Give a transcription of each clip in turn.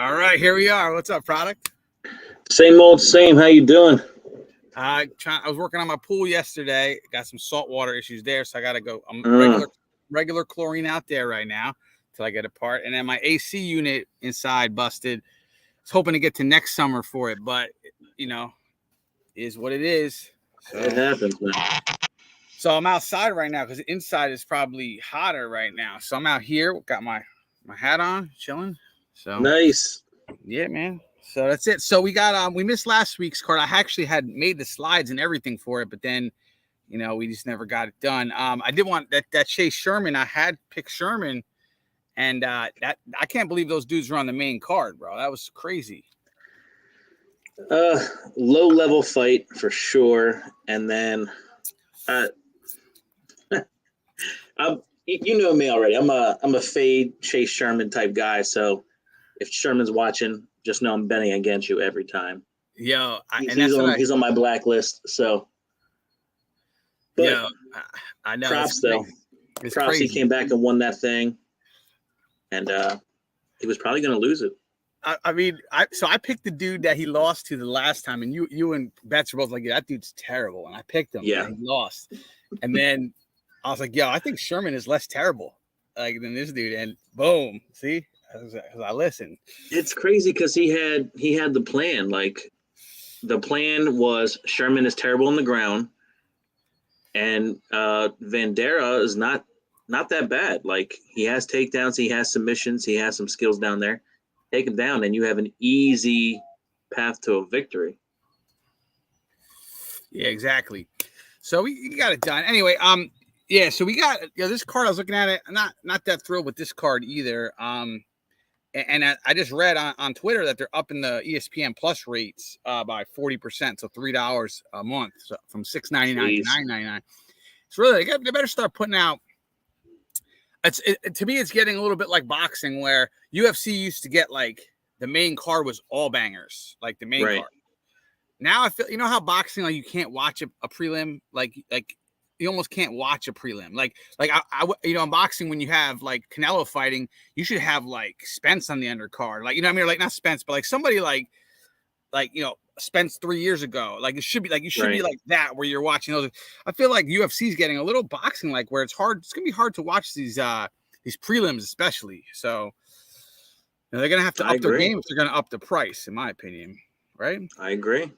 All right, here we are. What's up, product? Same old same. How you doing? I was working on my pool yesterday. Got some saltwater issues there, so I got to go. I'm Uh, regular chlorine out there right now till I get a part. And then my AC unit inside busted. I was hoping to get to next summer for it, but is what it is. it happens, man. So I'm outside right now because the inside is probably hotter right now. So I'm out here, got my hat on, chilling. So Nice. yeah, man. So that's it. So we missed last week's card. I actually had made the slides and everything for it, but then we just never got it done. I did want that Chase Sherman. I had picked Sherman, and that I can't believe those dudes were on the main card, bro. That was crazy. Low level fight for sure. And then you know me already. I'm a fade Chase Sherman type guy. So if Sherman's watching, just know I'm betting against you every time. Yo, he's on my blacklist. So, but I know. Props though. It's props. crazy. He came back and won that thing, and he was probably going to lose it. I mean, I picked the dude that he lost to the last time, and you and Bets were both like, yeah, that dude's terrible, and I picked him. Yeah, and he lost, and then I was like, yo, I think Sherman is less terrible than this dude, and boom, see, as I listened. It's crazy because he had the plan. Like the plan was Sherman is terrible on the ground, and Vandera is not that bad. Like he has takedowns, he has submissions, he has some skills down there. Take him down, and you have an easy path to a victory. Yeah, exactly. So we got it done. Anyway, yeah. So we got this card. I was looking at it. I'm not that thrilled with this card either. And I just read on Twitter that they're up in the ESPN Plus rates by 40%, so $3 a month, so from $6.99 to $9.99. It's really they better start putting out. To me, it's getting a little bit like boxing, where UFC used to get like the main card was all bangers, like the main card. Now I feel how boxing, like you can't watch a prelim, like you almost can't watch a prelim. Like I in boxing, when you have like Canelo fighting, you should have like Spence on the undercard, like what I mean, like not Spence, but like somebody like Spence 3 years ago. Like it should be like you should be like that, where you're watching those. I feel like UFC is getting a little boxing like, where it's hard. It's gonna be hard to watch these prelims, especially. So they're gonna have to up their game if they're gonna up the price, in my opinion. Right? I agree.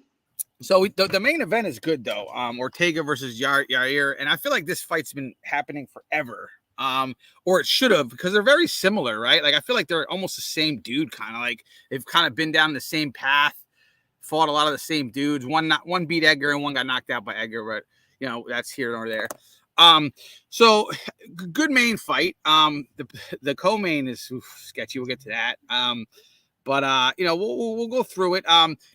So the main event is good though. Ortega versus Yair, and I feel like this fight's been happening forever. Or it should have, because they're very similar, right? Like I feel like they're almost the same dude, kind of like they've kind of been down the same path. Fought a lot of the same dudes. One beat Edgar and one got knocked out by Edgar, but that's here or there. So good main fight. The co-main is sketchy. We'll get to that. But we'll go through it.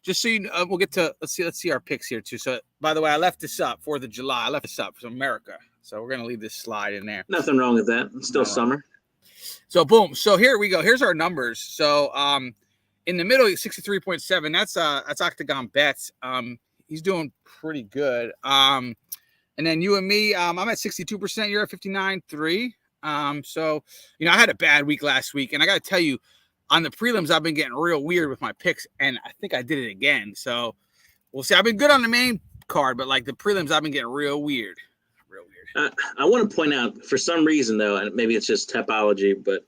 Just so we'll get to let's see our picks here too. So by the way, I left this up 4th of July. I left this up for America. So we're gonna leave this slide in there. Nothing wrong with that. It's still summer. So boom. So here we go. Here's our numbers. So in the middle, 63.7. That's Octagon Bets. He's doing pretty good. And then you and me, I'm at 62%. You're at 59.3. So I had a bad week last week, and I got to tell you, on the prelims, I've been getting real weird with my picks, and I think I did it again. So we'll see. I've been good on the main card, but like the prelims, I've been getting real weird. I want to point out, for some reason though, and maybe it's just topology, but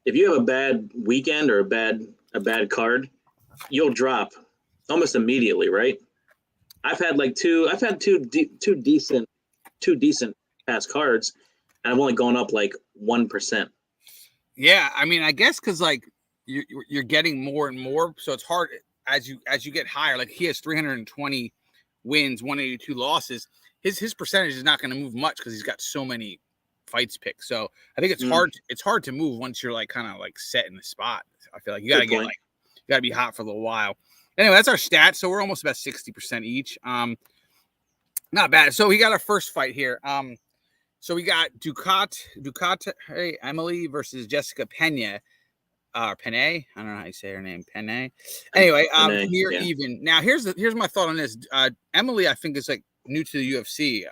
if you have a bad weekend or a bad card, you'll drop almost immediately, right? I've had two decent past cards, and I've only gone up like 1%. Yeah, I mean, I guess because like you're getting more and more, so it's hard as you get higher. Like he has 320 wins, 182 losses. His percentage is not going to move much because he's got so many fights picked. So I think it's hard. It's hard to move once you're like kind of like set in the spot. I feel like you gotta be hot for a little while. Anyway, that's our stats. So we're almost about 60% each. Not bad. So we got our first fight here. So we got Ducat Emily versus Jessica Pena. Penne. I don't know how you say her name. Penne. Anyway, here even. Now here's my thought on this. Emily, I think, is like new to the UFC.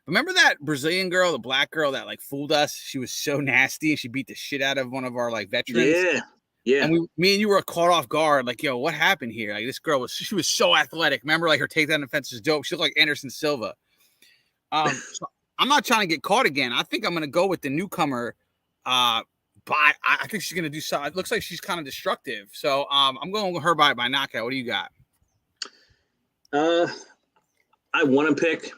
Remember that Brazilian girl, the black girl that like fooled us? She was so nasty. She beat the shit out of one of our like veterans. Yeah. Yeah. And me and you were caught off guard. Like, yo, what happened here? Like, this girl she was so athletic. Remember, like her takedown defense was dope. She looked like Anderson Silva. So I'm not trying to get caught again. I think I'm going to go with the newcomer. But I think she's going to do something. It looks like she's kind of destructive. So I'm going with her by knockout. What do you got? I want to pick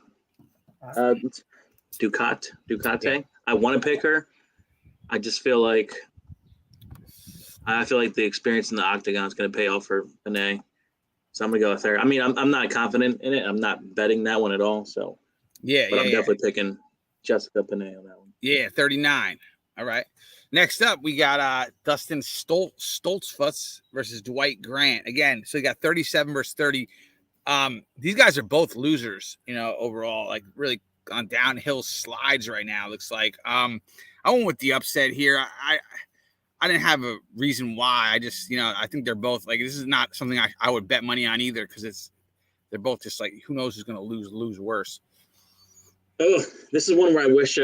Ducati. Yeah. I want to pick her. I just feel like the experience in the octagon is going to pay off for Panay. So I'm going to go with her. I mean, I'm not confident in it. I'm not betting that one at all. So but I'm definitely picking Jessica Panay on that one. Yeah, 39. All right. Next up, we got Dustin Stoltzfus versus Dwight Grant. Again, so you got 37 versus 30. These guys are both losers, overall, like really on downhill slides right now. Looks like I went with the upset here. I didn't have a reason why. I just, I think they're both like, this is not something I would bet money on either, because they're both just like, who knows who's going to lose worse. Oh, this is one where I wish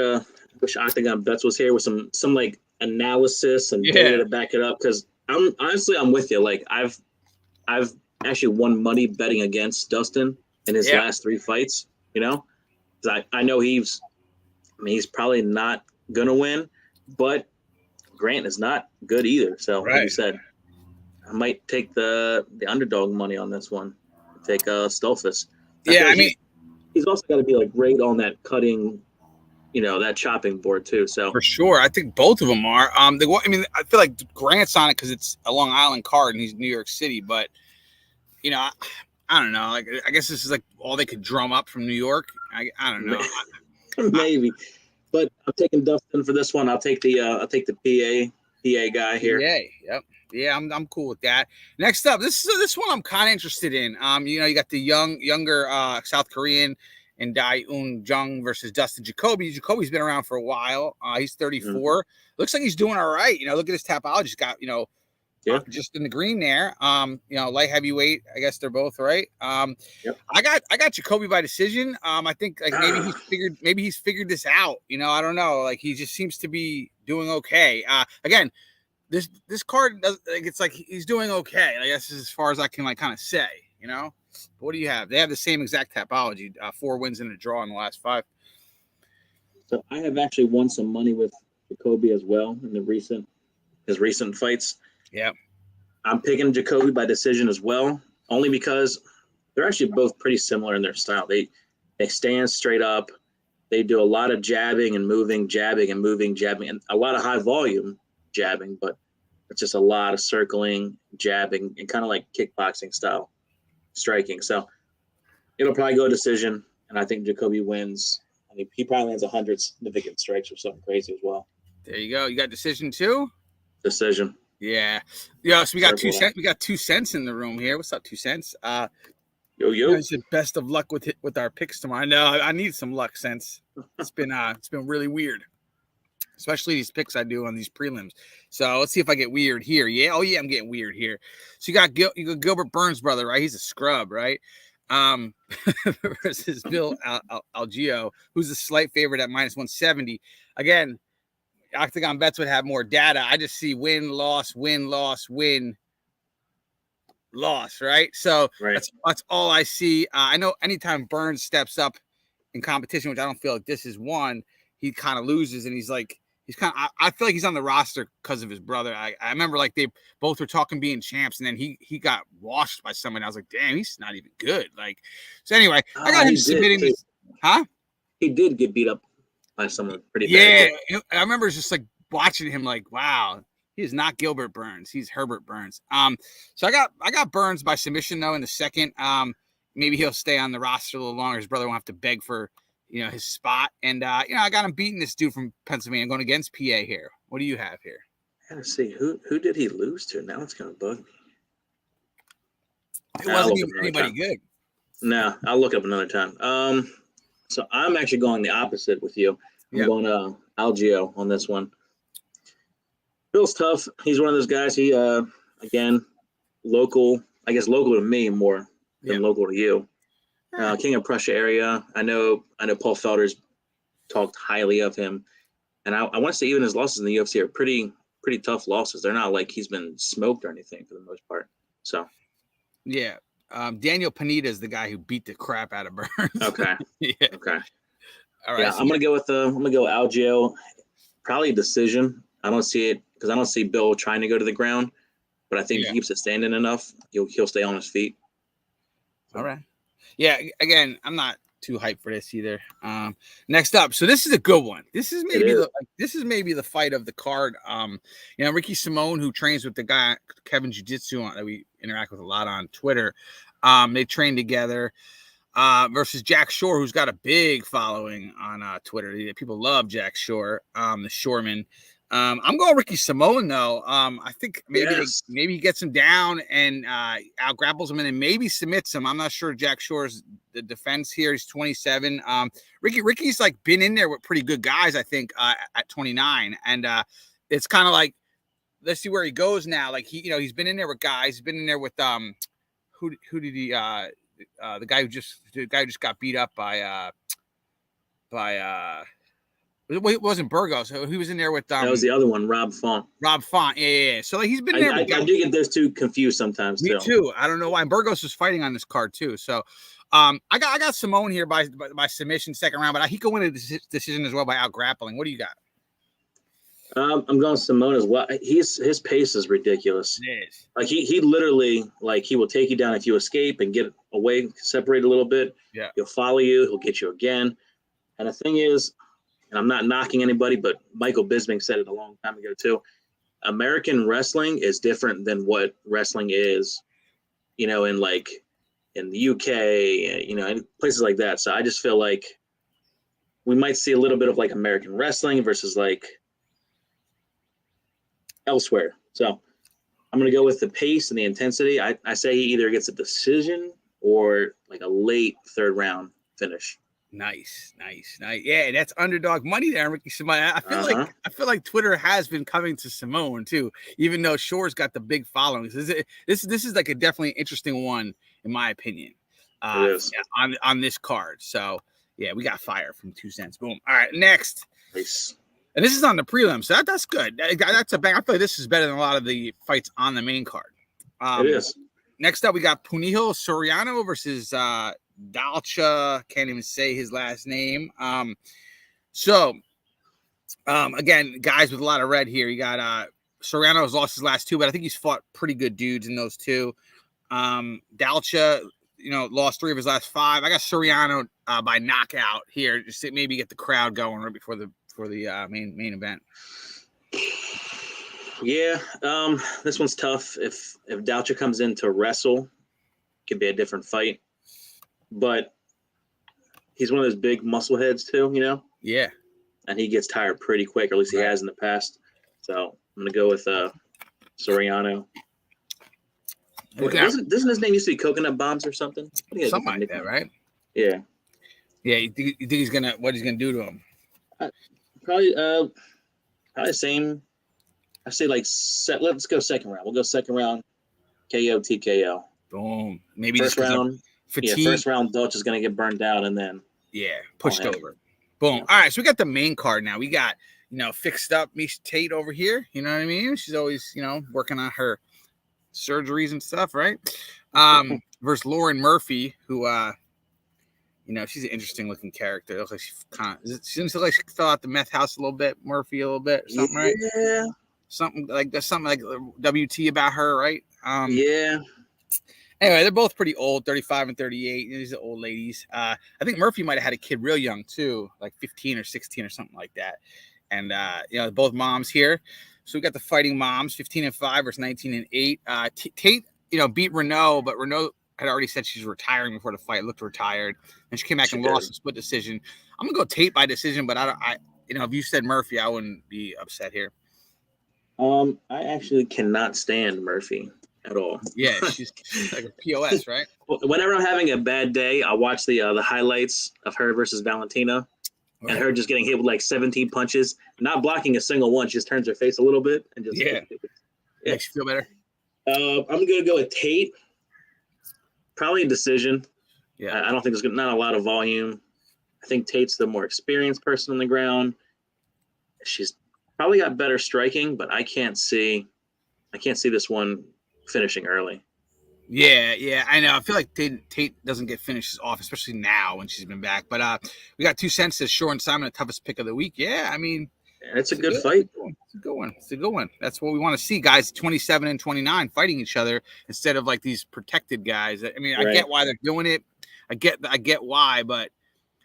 Octagon Bets was here with some like analysis and data to back it up, because I'm with you. Like I've actually won money betting against Dustin in his last 3 fights. I know he's probably not gonna win, but Grant is not good either. So like you said, I might take the underdog money on this one. Take Stoltzfus. He's also got to be like great on that cutting, that chopping board too. So for sure, I think both of them are. I feel like Grant's on it because it's a Long Island card and he's New York City, but I don't know. Like, I guess this is like all they could drum up from New York. I don't know. Maybe, but I'm taking Dustin for this one. I'll take the PA guy here. Yeah, yep. Yeah, I'm cool with that. Next up, this one I'm kind of interested in. You got the younger South Korean and Dae Eun Jung versus Dustin Jacoby. Jacoby's been around for a while. He's 34. Mm-hmm. Looks like he's doing all right. Look at his tapology. He's got just in the green there. Light heavyweight. I guess they're both right. Yep. I got Jacoby by decision. I think like maybe he's figured this out. I don't know. Like he just seems to be doing okay. Again. This card does like it's like he's doing okay. I guess as far as I can like kind of say, But what do you have? They have the same exact tapology, 4 wins and a draw in the last 5. So I have actually won some money with Jacoby as well in his recent fights. Yeah, I'm picking Jacoby by decision as well, only because they're actually both pretty similar in their style. They stand straight up. They do a lot of jabbing and moving, and a lot of high volume jabbing, but it's just a lot of circling, jabbing, and kind of like kickboxing style striking. So it'll probably go decision, and I think Jacoby wins. He probably lands 100 significant strikes or something crazy as well. There you go. You got decision too? Decision. Yeah. So we got 2 cents. We got 2 cents in the room here. What's up, 2 cents? Yo. I said best of luck with our picks tomorrow. No, I need some luck since it's been really weird. Especially these picks I do on these prelims. So let's see if I get weird here. Yeah. Oh, yeah, I'm getting weird here. So you got Gilbert Burns' brother, right? He's a scrub, right? Versus Bill Algeo, who's a slight favorite at -170. Again, Octagon Bets would have more data. I just see win, loss, right? So that's all I see. I know anytime Burns steps up in competition, which I don't feel like this is one, he kind of loses, and I feel like he's on the roster because of his brother. I remember like they both were talking being champs, and then he got washed by someone. I was like, damn, he's not even good. Like, so anyway, I got him submitting this. Huh? He did get beat up by someone pretty bad. Yeah, I remember just like watching him like, wow, he is not Gilbert Burns. He's Herbert Burns. So I got Burns by submission though in the second. Maybe he'll stay on the roster a little longer. His brother won't have to beg for his spot. And, I got him beating this dude from Pennsylvania going against PA here. What do you have here? Let's see. Who did he lose to? Now it's going to bug me. It wasn't even anybody good. No, I'll look up another time. So I'm actually going the opposite with you. I'm going Algeo on this one. Bill's tough. He's one of those guys. He, again, local to me more than local to you. King of Prussia area. I know Paul Felder's talked highly of him, and I want to say even his losses in the UFC are pretty pretty tough losses. They're not like he's been smoked or anything for the most part. So yeah. Daniel Pineda is the guy who beat the crap out of Burns. okay, yeah. okay, All right. yeah. So I'm gonna go Algio, probably decision. I don't see it because I don't see Bill trying to go to the ground, but I think if he keeps it standing enough, he'll stay on his feet. All right. Yeah. Again, I'm not too hyped for this either. Next up, so this is a good one. This is maybe the fight of the card. Ricky Simone, who trains with the guy Kevin Jiu-Jitsu that we interact with a lot on Twitter. They train together versus Jack Shore, who's got a big following on Twitter. People love Jack Shore, the Shoreman. I'm going Ricky Simone though. I think maybe he gets him down and out grapples him and then maybe submits him. I'm not sure Jack Shore's the defense here. He's 27. Ricky's like been in there with pretty good guys, I think, at 29. And it's kind of like, let's see where he goes now. Like he's been in there with guys. He's been in there with who did he the guy who just got beat up by it wasn't Burgos. He was in there with that was the other one, Rob Font. Yeah. So like he's been there. I do get those two confused sometimes. Me too. I don't know why. And Burgos was fighting on this card too. So I got Simone here by submission second round, but he could win a decision as well by out grappling. What do you got? I'm going Simone as well. His pace is ridiculous. It is. Like he literally he will take you down if you escape and get away, separate a little bit. Yeah. He'll follow you. He'll get you again. And the thing is, and I'm not knocking anybody, but Michael Bisping said it a long time ago too. American wrestling is different than what wrestling is, in the UK, and places like that. So I just feel like we might see a little bit of like American wrestling versus like elsewhere. So I'm going to go with the pace and the intensity. I say he either gets a decision or like a late third round finish. Nice. Yeah, that's underdog money there, Ricky Simone. I feel like Twitter has been coming to Simone too, even though Shore's got the big followings. This is like a definitely interesting one in my opinion. On this card. So yeah, we got fire from 2 cents. Boom. All right, next. Nice. And this is on the prelim, so that's good. That's a bang. I feel like this is better than a lot of the fights on the main card. It is. Next up, we got Puniho Soriano versus Dalcha. Can't even say his last name. Again, guys with a lot of red here. You got Soriano has lost his last 2, but I think he's fought pretty good dudes in those 2. Dalcha, lost 3 of his last 5. I got Soriano by knockout here, just to maybe get the crowd going right before the main event. Yeah, this one's tough. If Dalcha comes in to wrestle, it could be a different fight. But he's one of those big muscle heads too, Yeah. And he gets tired pretty quick, or at least he has in the past. So I'm gonna go with Soriano. Doesn't his name used to be Coconut Bombs or something? Something like that, right? Yeah. Yeah. You think what he's gonna do to him? Probably the same. I say let's go second round. We'll go second round. KO TKO. Boom. Maybe first round. Fatigue. Yeah, first round Dutch is gonna get burned down and then pushed over. Boom. Yeah. All right, so we got the main card now. We got fixed up Misha Tate over here. You know what I mean? She's always working on her surgeries and stuff, right? Versus Lauren Murphy, who she's an interesting looking character. It looks like she seems like she fell out the meth house a little bit, Murphy a little bit, or something, right? Yeah. Something like WT about her, right? Yeah. Anyway, they're both pretty old, 35 and 38. These are old ladies. I think Murphy might have had a kid real young too, like 15 or 16 or something like that. And both moms here. So we got the fighting moms, 15 and 5 versus 19 and 8. Tate, beat Renault, but Renault had already said she's retiring before the fight. Looked retired, and she came back and lost a split decision. I'm gonna go Tate by decision, but if you said Murphy, I wouldn't be upset here. I actually cannot stand Murphy at all. Yeah, she's like a POS, right? Whenever I'm having a bad day, I watch the highlights of her versus Valentina, and her just getting hit with like 17 punches, not blocking a single one. She just turns her face a little bit and just makes you feel better. I'm gonna go with Tate. Probably a decision. Yeah, I don't think there's not a lot of volume. I think Tate's the more experienced person on the ground. Probably got better striking, but I can't see this one finishing early. Yeah, I know. I feel like Tate doesn't get finishes off, especially now when she's been back. But we got 2 cents to Shore and Simon, the toughest pick of the week. Yeah, I mean, And it's a good fight. It's a good one. It's a good one. That's what we want to see, guys. 27 and 29 fighting each other instead of like these protected guys. I mean, I get why they're doing it. I get why, but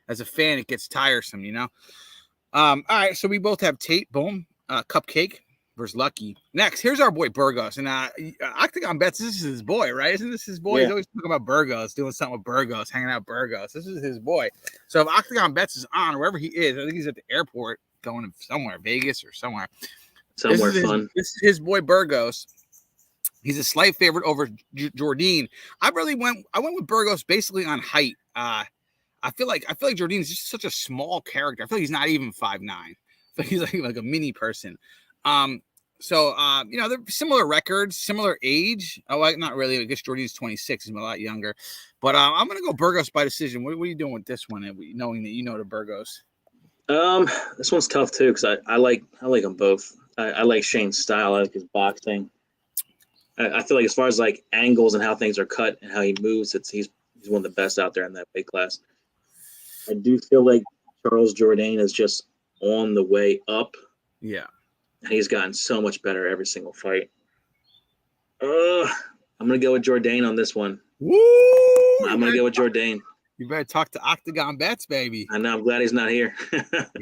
as a fan, it gets tiresome, you know. All right, so we both have Tate. Boom, Cupcake versus Lucky. Next, here's our boy Burgos, and Octagon Bets. This is his boy, right? Isn't this his boy? Yeah. He's always talking about Burgos, doing something with Burgos, hanging out with Burgos. This is his boy. So if Octagon Bets is on wherever he is, I think he's at the airport going somewhere, Vegas or somewhere. Somewhere fun. This is his boy Burgos. He's a slight favorite over Jourdain. I went with Burgos basically on height. I feel like Jourdain is just such a small character. I feel like he's not even 5'9". I feel like he's like a mini person. So they're similar records, similar age. Oh, not really. I guess Jourdain's 26. He's a lot younger. But I'm gonna go Burgos by decision. What are you doing with this one? Knowing that you know the Burgos. This one's tough too because I like them both. I like Shane's style. I like his boxing. I feel like as far as like angles and how things are cut and how he moves, he's one of the best out there in that weight class. I do feel like Charles Jourdain is just on the way up. Yeah. And he's gotten so much better every single fight. I'm going to go with Jourdain on this one. Woo! I'm going to go with Jourdain. You better talk to Octagon Bets, baby. I know. I'm glad he's not here.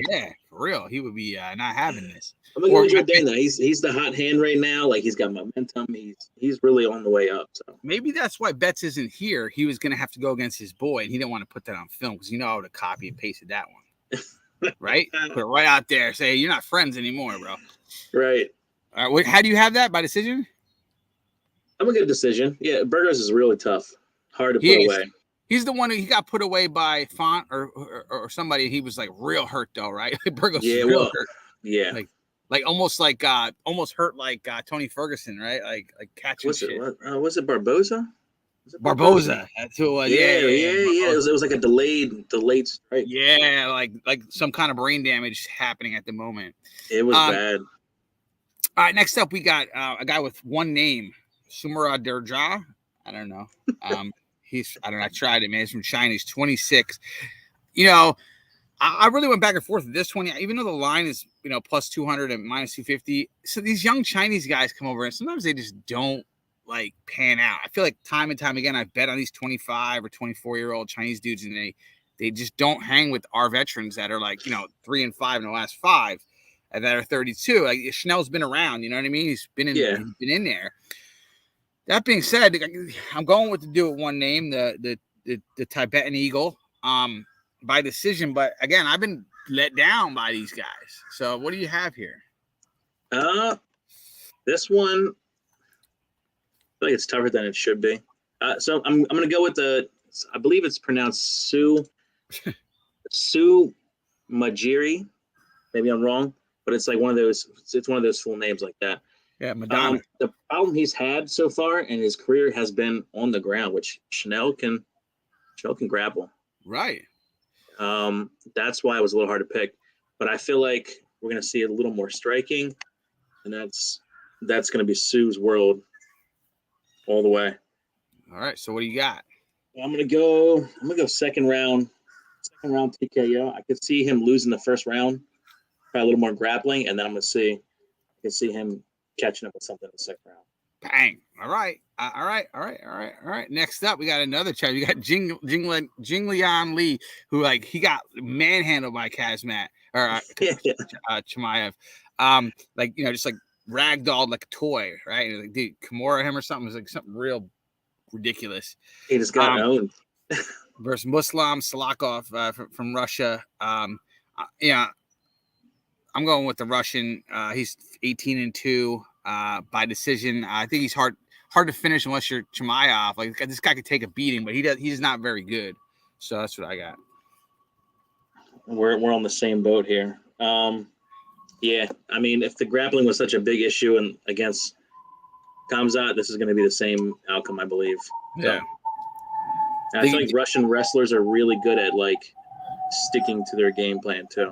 Yeah, for real. He would be not having this. I'm going to go with Jourdain, though. He's the hot hand right now. Like, he's got momentum. He's really on the way up. So maybe that's why Betts isn't here. He was going to have to go against his boy, and he didn't want to put that on film because I would have copy and pasted that one. Right? Put it right out there. Say, you're not friends anymore, bro. Right. All right. How do you have that? By decision? I'm a good decision. Yeah, Burgos is really tough. Hard to put away. He's the one who he got put away by Font or somebody. He was like real hurt though, right? Burgos was real hurt. Yeah. Like almost hurt like Tony Ferguson, right? Like catching shit. Was it Barboza? Barboza. That's who it was. Yeah. It was like a delayed strike. Yeah, like some kind of brain damage happening at the moment. It was bad. All right, next up we got a guy with one name, Sumara Derja. I don't know. I tried it, man. He's from China. He's 26. I really went back and forth with this one, even though the line is, plus 200 and minus 250. So these young Chinese guys come over and sometimes they just don't like pan out. I feel like time and time again, I bet on these 25 or 24-year-old Chinese dudes and they just don't hang with our veterans that are like, 3-5 in the last 5 and that are 32. Like Schnell's been around, you know what I mean? He's been in there. That being said, I'm going with one name, the Tibetan Eagle, by decision. But again, I've been let down by these guys. So what do you have here? This one, I feel like it's tougher than it should be. So I'm going to go with I believe it's pronounced Sue Majiri. Maybe I'm wrong, but it's like it's one of those full names like that. Yeah, Madonna. The problem he's had so far in his career has been on the ground, which Schnell can grapple. Right. That's why it was a little hard to pick. But I feel like we're going to see a little more striking, and that's going to be Sue's world all the way. All right. So what do you got? I'm going to go second round TKO. I could see him losing the first round, probably a little more grappling, and then I can see him catching up with something in the second round. Bang. All right. Next up, we got another child. We got Jinglian Lee, who he got manhandled by Kazmat or Chimaev. Just like ragdolled like a toy, right? And like dude, Kimura him or something. It was like something real ridiculous. He just got owned. Versus Muslim Salakov from Russia. I'm going with the Russian. He's 18-2 by decision. I think he's hard to finish unless you're Chimaev. Like this guy could take a beating, but he's not very good. So that's what I got. We're on the same boat here. Yeah, I mean, if the grappling was such a big issue and against Khamzat, this is going to be the same outcome, I believe. Yeah. I feel like Russian wrestlers are really good at sticking to their game plan too.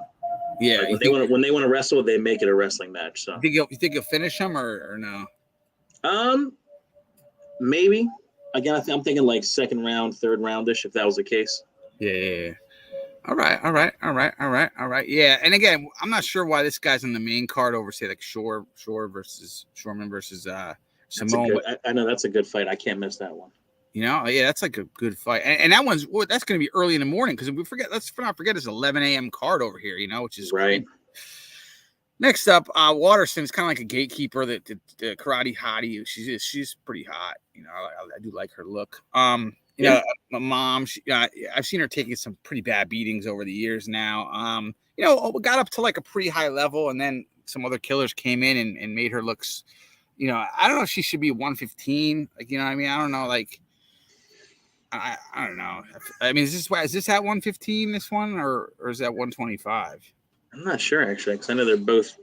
Yeah, Like when they want to wrestle, they make it a wrestling match. So you think he'll finish him or no? Maybe. Again, I'm thinking like second round, third roundish, if that was the case. Yeah. All right. Yeah, and again, I'm not sure why this guy's on the main card over, say, like Shore versus Shoreman versus Simone. I know that's a good fight. I can't miss that one. Yeah, that's like a good fight, and that that's going to be early in the morning because let's not forget it's 11 a.m. card over here, which is right. Crazy. Next up, Watterson is kind of like a gatekeeper. The karate hottie. She's pretty hot. I do like her look. My mom. I've seen her taking some pretty bad beatings over the years now. Got up to like a pretty high level, and then some other killers came in and made her looks. I don't know if she should be 115. Like, I don't know. Like, I don't know. I mean, is this at 115? This one, or is that 125? I'm not sure actually, because I know they're both,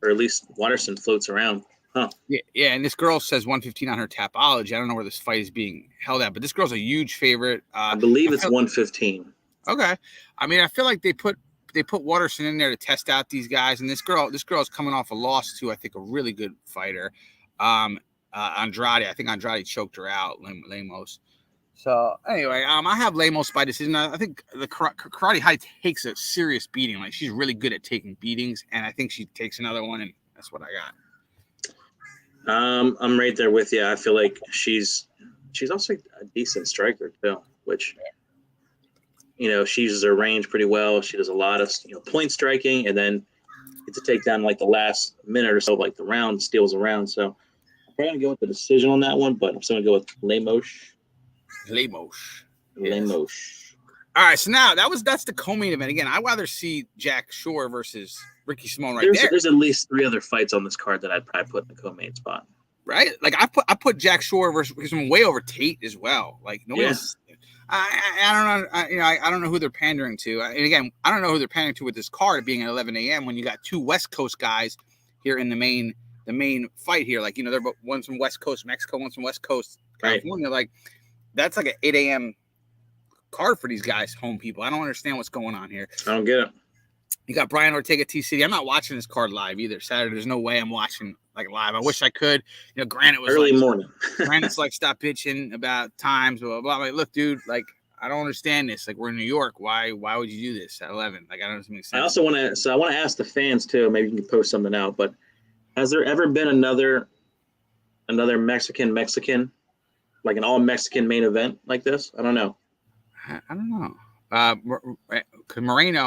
or at least Watterson floats around. Huh. Yeah, and this girl says 115 on her Tapology. I don't know where this fight is being held at, but this girl's a huge favorite. I believe it's 115. Okay. I mean, I feel like they put Watterson in there to test out these guys, and this girl's coming off a loss to, I think, a really good fighter, Andrade. I think Andrade choked her out, Lemos. So anyway, I have Lemos by decision. I think the Karate High takes a serious beating. Like, she's really good at taking beatings, and I think she takes another one, and that's what I got. I'm right there with you. I feel like she's also a decent striker too, which she uses her range pretty well. She does a lot of point striking, and then gets to take down like the last minute or so, like the round, steals a round. So I'm probably gonna go with the decision on that one, but I'm still gonna go with Lemos. All right, so now that's the co-main event. Again, I'd rather see Jack Shore versus Ricky Simone there. There's at least 3 other fights on this card that I'd probably put in the co-main spot. Right? Like, I put Jack Shore versus Ricky Simone way over Tate as well. Like, nobody else. I don't know. I don't know who they're pandering to. And again, I don't know who they're pandering to with this card being at 11 a.m. when you got 2 West Coast guys here in the main fight here. Like, they're one's from West Coast Mexico, one's from West Coast California. Right. Like, that's like an 8 a.m. card for these guys, home people. I don't understand what's going on here. I don't get it. You got Brian Ortega, T-City. I'm not watching this card live either. Saturday, there's no way I'm watching like live. I wish I could. Grant, it was early morning. Grant's like, stop bitching about times, blah, blah, blah. Like, look, dude, like, I don't understand this. Like, we're in New York. Why would you do this at 11? Like, I don't make sense. I also want to ask the fans too. Maybe you can post something out. But has there ever been another Mexican, like an all Mexican main event like this? I don't know. I don't know.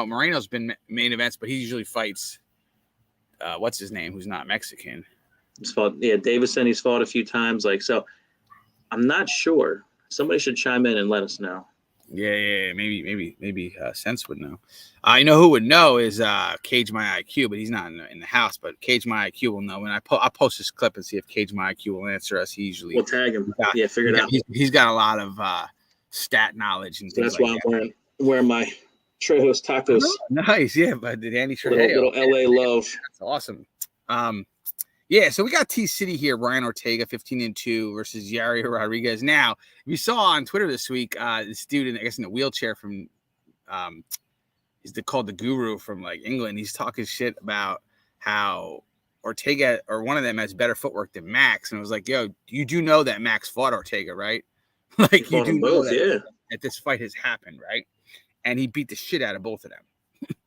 Moreno's been main events, but he usually fights. What's his name? Who's not Mexican? He's fought. Yeah, Davison. He's fought a few times. Like, so, I'm not sure. Somebody should chime in and let us know. Yeah. Maybe Sense would know. I know who would know is Cage My IQ, but he's not in the house. But Cage My IQ will know. And I'll post this clip and see if Cage My IQ will answer us. He usually we'll tag him. Figure it out. He's got a lot of stat knowledge and things. That's why I'm wearing my Trejos tacos. Oh, nice, yeah. But the Danny Trejo, little LA love. That's awesome. Yeah, so we got T-City here, Brian Ortega, 15-2 versus Yair Rodriguez. Now, you saw on Twitter this week, this dude, I guess in a wheelchair from, he's called the Guru from like England. He's talking shit about how Ortega or one of them has better footwork than Max, and I was like, yo, you do know that Max fought Ortega, right? Like, you do know that this fight has happened, right? And he beat the shit out of both of them.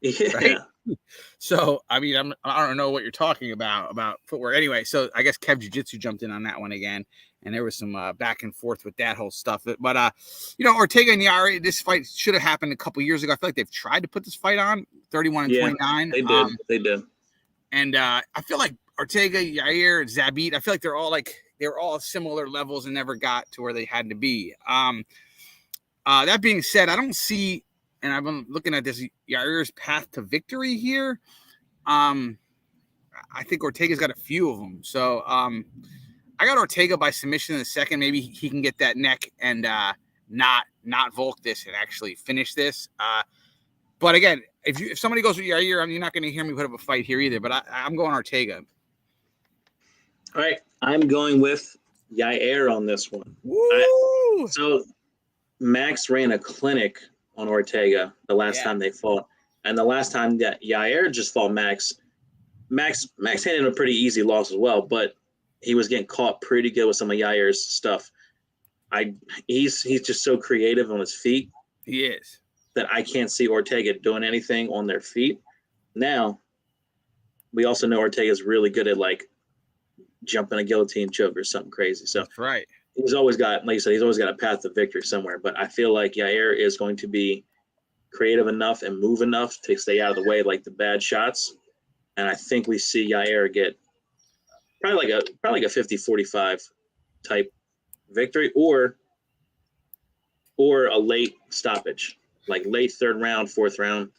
Yeah. Right? So, I mean, I don't know what you're talking about footwork. Anyway, so I guess Kev Jiu-Jitsu jumped in on that one again, and there was some back and forth with that whole stuff. But, Ortega and Yair, this fight should have happened a couple years ago. I feel like they've tried to put this fight on, 31-29. They did. And I feel like Ortega, Yair, Zabit, I feel like they're all similar levels and never got to where they had to be. That being said, I don't see, and I've been looking at this, Yair's path to victory here. I think Ortega's got a few of them. So I got Ortega by submission in the second. Maybe he can get that neck and not Volk this and actually finish this. But again, if somebody goes with Yair, you're not going to hear me put up a fight here either. But I'm going Ortega. All right, I'm going with Yair on this one. So Max ran a clinic on Ortega the last time they fought. And the last time that Yair just fought Max handed him a pretty easy loss as well, but he was getting caught pretty good with some of Yair's stuff. He's just so creative on his feet. He is. That I can't see Ortega doing anything on their feet. Now, we also know Ortega's really good at like jumping a guillotine choke or something crazy. So that's right. He's always got, like you said, he's always got a path to victory somewhere. But I feel like Yair is going to be creative enough and move enough to stay out of the way, like the bad shots. And I think we see Yair get probably like a 50-45 type victory, or a late stoppage, like late third round, fourth round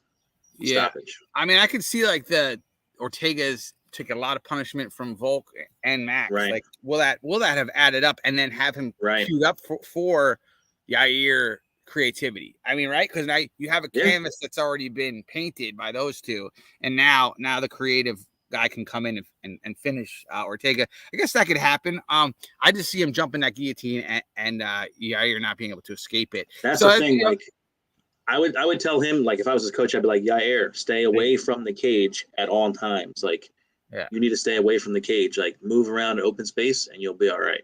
stoppage. I mean, I can see like the Ortega's took a lot of punishment from Volk and Max. Right. Like, will that have added up and then have him queued up for Yair creativity? I mean, right? Because now you have a canvas that's already been painted by those two, and now the creative guy can come in and finish Ortega. I guess that could happen. I just see him jumping that guillotine and Yair not being able to escape it. That's the thing. Like, I would tell him, like, if I was his coach, I'd be like, Yair, stay away from the cage at all times. Like, you need to stay away from the cage. Like, move around in open space, and you'll be all right.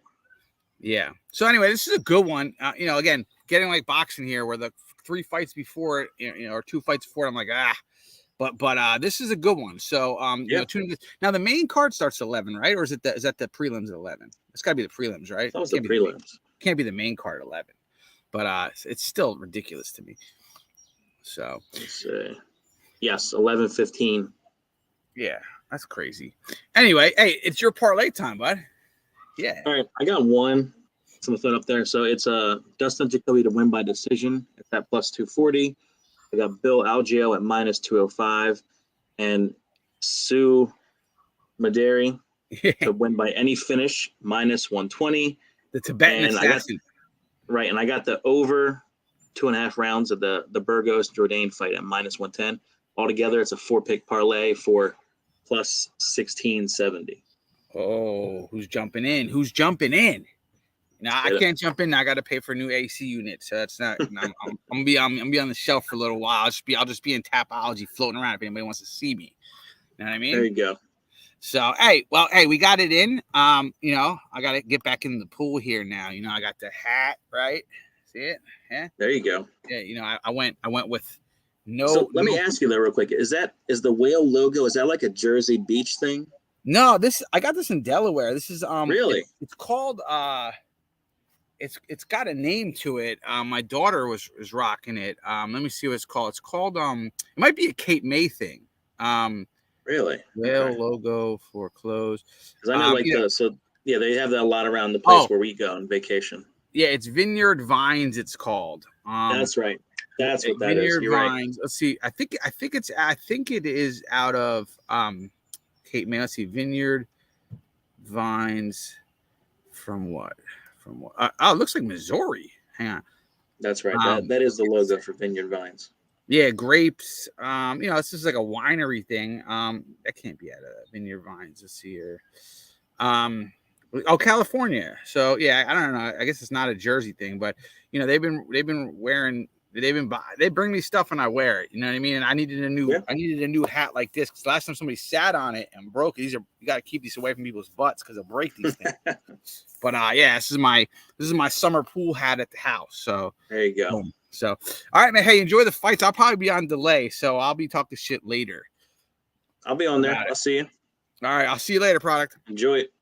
Yeah. So anyway, this is a good one. Again, getting like boxing here, where the 3 fights before, or 2 fights before, I'm like, but this is a good one. So tune in. Now the main card starts at 11, right? Or is that the prelims at 11? It's got to be the prelims, right? That was the prelims. Can't be the main card at 11. But it's still ridiculous to me. So let's see. Yes, 11:15. Yeah, that's crazy. Anyway, hey, it's your parlay time, bud. Yeah. All right, I got one. Some thought up there. So it's Dustin Jacoby to win by decision. It's at plus 240. I got Bill Algeo at minus 205, and Sue Maderi to win by any finish minus 120. The Tibetan assassin. And I got the over 2.5 rounds of the Burgos Jourdain fight at minus 110. Altogether, it's a 4-pick parlay for plus 1670. Oh, who's jumping in? Now I can't jump in. I got to pay for a new AC unit, so that's not. I'm gonna be on the shelf for a little while. I'll just be in Tapology floating around if anybody wants to see me. You know what I mean? There you go. So hey, we got it in. I got to get back in the pool here now. I got the hat, right? See it? Yeah. There you go. Yeah. I went with no. So let me ask you though, real quick. Is the whale logo? Is that like a Jersey Beach thing? No, I got this in Delaware. This is really. It's called It's got a name to it. My daughter was rocking it. Let me see what it's called. It's called it might be a Cape May thing. Really? Whale logo for clothes. Because I know they have that a lot around the place where we go on vacation. Yeah, it's Vineyard Vines. It's called. That's right. That's what that is. Vineyard Vines. Right. Let's see. I think it is out of Cape May. Let's see. Vineyard Vines from what? It looks like Missouri. Hang on. That's right. That is the logo for Vineyard Vines. Yeah, grapes. This is like a winery thing. That can't be out of Vineyard Vines. Let's see here. California. So yeah, I don't know. I guess it's not a Jersey thing, but they bring me stuff and I wear it. You know what I mean? And I needed a new hat like this because last time somebody sat on it and broke it. You got to keep these away from people's butts because they'll break these things. But this is my summer pool hat at the house. So there you go. Boom. So all right, man. Hey, enjoy the fights. I'll probably be on delay, so I'll be talking shit later. I'll be on there. I'll see you. All right, I'll see you later, product. Enjoy it.